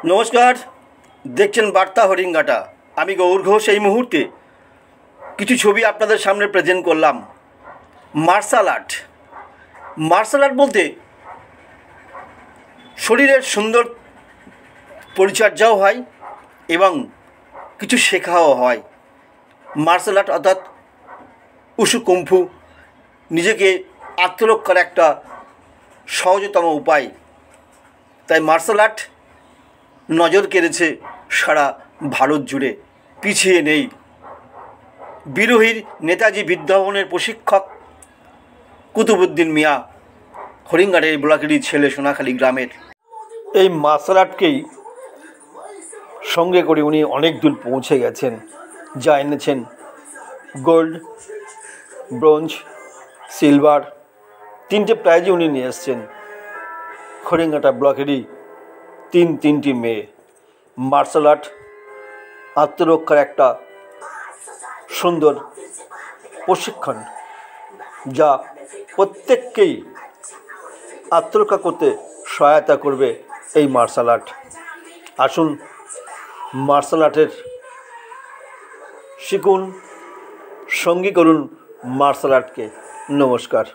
नमस्कार देखছেন বার্তা হরিঙ্গাটা। আমি গৌর ঘোষ। এই মুহূর্তে কিছু ছবি আপনাদের সামনে প্রেজেন্ট করলাম। মার্শাল আর্ট বলতে শরীরের সুন্দর পরিচর্যাও হয় এবং কিছু শেখাও হয়। মার্শাল আর্ট অর্থাৎ উশু কুম্ফু নিজেকে আত্মরক্ষার একটা সহজতম উপায়। তাই মার্শাল আর্ট নজর কেড়েছে সারা ভারত জুড়ে, পিছিয়ে নেই। বিরোহীর নেতাজি বিদ্যাভবনের প্রশিক্ষক কুতুবুদ্দিন মিয়া হরিঙ্গাটের ব্লকেরই ছেলে, সোনাখালী গ্রামের। এই মার্শাল আর্টকেই সঙ্গে করে উনি অনেক দূর পৌঁছে গেছেন, যা এনেছেন গোল্ড, ব্রোঞ্জ, সিলভার, 3টে প্রাইজই উনি নিয়ে এসছেন। হরিঙ্গাটা ব্লকেরই তিনটি মেয়ে। মার্শাল আর্ট আত্মরক্ষার একটা সুন্দর প্রশিক্ষণ, যা প্রত্যেককেই আত্মরক্ষা করতে সহায়তা করবে এই মার্শাল আর্ট। আসুন মার্শাল আর্টের শিখুন, সঙ্গী করুন মার্শাল আর্টকে। নমস্কার।